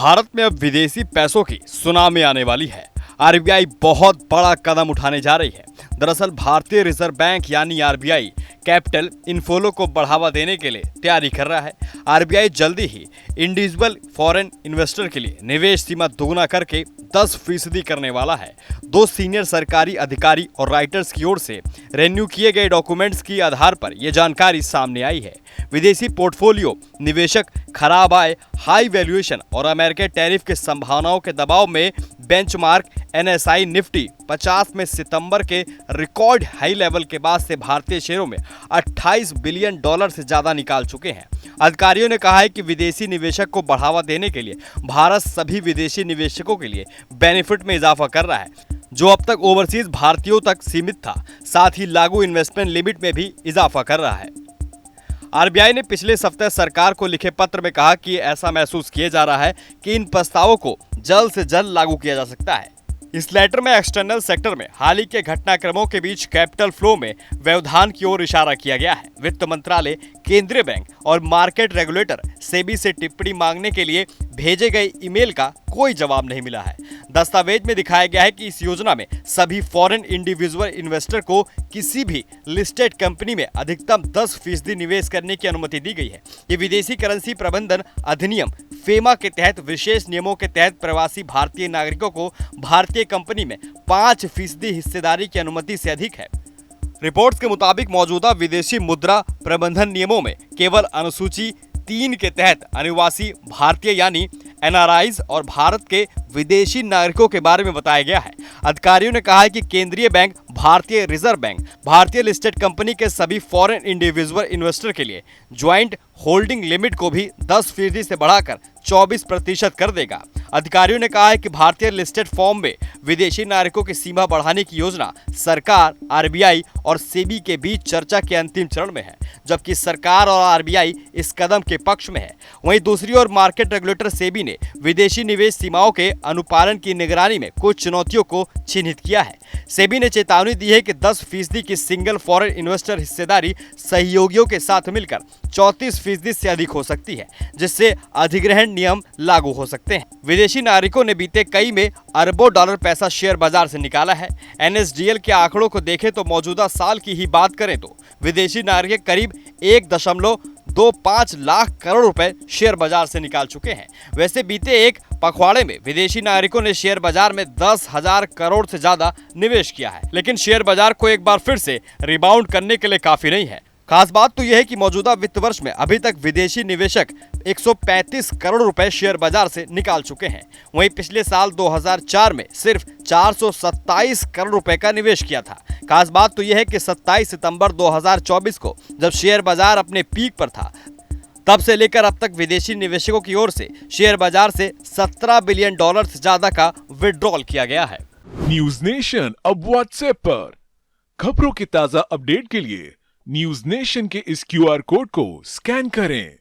भारत में अब विदेशी पैसों की सुनामी आने वाली है। आरबीआई बहुत बड़ा कदम उठाने जा रही है। दरअसल भारतीय रिजर्व बैंक यानी आरबीआई कैपिटल इनफ्लो को बढ़ावा देने के लिए तैयारी कर रहा है। आरबीआई जल्दी ही इंडिविजुअल फॉरेन इन्वेस्टर के लिए निवेश सीमा दोगुना करके 10% करने वाला है। दो सीनियर सरकारी अधिकारी और राइटर्स की ओर से रेन्यू किए गए डॉक्यूमेंट्स के आधार पर यह जानकारी सामने आई है। विदेशी पोर्टफोलियो निवेशक खराब आय, हाई वैल्यूएशन और अमेरिकी टैरिफ की संभावनाओं के दबाव में बेंचमार्क एनएसआई निफ्टी 50 में सितंबर के रिकॉर्ड हाई लेवल के बाद से भारतीय शेयरों में 28 बिलियन डॉलर से ज्यादा निकाल चुके हैं। अधिकारियों ने कहा है कि विदेशी निवेशक को बढ़ावा देने के लिए भारत सभी विदेशी निवेशकों के लिए बेनिफिट में इजाफा कर रहा है, जो अब तक ओवरसीज भारतीयों तक सीमित था। साथ ही लागू इन्वेस्टमेंट लिमिट में भी इजाफा कर रहा है। आरबीआई ने पिछले सप्ताह सरकार को लिखे पत्र में कहा कि ऐसा महसूस किया जा रहा है कि इन प्रस्तावों को जल्द से जल्द लागू किया जा सकता है। इस लेटर में एक्सटर्नल सेक्टर में हाल ही के घटनाक्रमों के बीच कैपिटल फ्लो में व्यवधान की ओर इशारा किया गया है। वित्त मंत्रालय, केंद्रीय बैंक और मार्केट रेगुलेटर सेबी से टिप्पणी मांगने के लिए भेजे गए ईमेल का कोई जवाब नहीं मिला है। दस्तावेज में दिखाया गया है कि इस योजना में सभी फॉरेन इंडिविजुअल इन्वेस्टर को किसी भी लिस्टेड कंपनी में अधिकतम 10% निवेश करने की अनुमति दी गई है। ये विदेशी करेंसी प्रबंधन अधिनियम फेमा के तहत विशेष नियमों के तहत प्रवासी भारतीय नागरिकों को भारतीय कंपनी में 5% हिस्सेदारी की अनुमति से अधिक है। रिपोर्ट्स के मुताबिक मौजूदा विदेशी मुद्रा प्रबंधन नियमों में केवल अनुसूची 3 के तहत अनिवासी भारतीय यानी एनआरआईज और भारत के विदेशी नागरिकों के बारे में बताया गया है। अधिकारियों ने कहा है कि केंद्रीय बैंक, भारतीय रिजर्व बैंक भारतीय लिस्टेड कंपनी के सभी फॉरेन इंडिविजुअल इन्वेस्टर के लिए ज्वाइंट होल्डिंग लिमिट को भी 10% से बढ़ाकर 24% कर देगा। अधिकारियों ने कहा है कि भारतीय लिस्टेड फॉर्म में विदेशी नागरिकों की सीमा बढ़ाने की योजना सरकार, आरबीआई और सेबी के बीच चर्चा के अंतिम चरण में है, जबकि सरकार और आरबीआई इस कदम के पक्ष में है। वहीं दूसरी ओर मार्केट रेगुलेटर सेबी ने विदेशी निवेश सीमाओं के अनुपालन की निगरानी में कुछ चुनौतियों को चिन्हित किया है। सेबी ने चेतावनी दी है कि 10% की सिंगल फॉरेन इन्वेस्टर हिस्सेदारी सहयोगियों के साथ मिलकर 34% से अधिक हो सकती है, जिससे अधिग्रहण नियम लागू हो सकते हैं। विदेशी नागरिकों ने बीते कई में अरबों डॉलर पैसा शेयर बाजार से निकाला है। एनएसडीएल के आंकड़ों को देखें तो मौजूदा साल की ही बात करें तो विदेशी नागरिक करीब 1.25 लाख करोड़ रुपए शेयर बाजार से निकाल चुके हैं। वैसे बीते एक पखवाड़े में विदेशी नागरिकों ने शेयर बाजार में 10,000 करोड़ से ज्यादा निवेश किया है, लेकिन शेयर बाजार को एक बार फिर से रिबाउंड करने के लिए काफी नहीं है। खास बात तो यह है कि मौजूदा वित्त वर्ष में अभी तक विदेशी निवेशक 135 करोड़ रुपए शेयर बाजार से निकाल चुके हैं। वहीं पिछले साल 2004 में सिर्फ 427 करोड़ रुपए का निवेश किया था। खास बात तो यह है कि 27 सितंबर 2024 को जब शेयर बाजार अपने पीक पर था, तब से लेकर अब तक विदेशी निवेशकों की ओर से शेयर बाजार से 17 बिलियन डॉलर से ज्यादा का विड्रॉल किया गया है। न्यूज नेशन अब व्हाट्सएप पर खबरों के ताजा अपडेट के लिए न्यूज नेशन के इस क्यूआर कोड को स्कैन करें।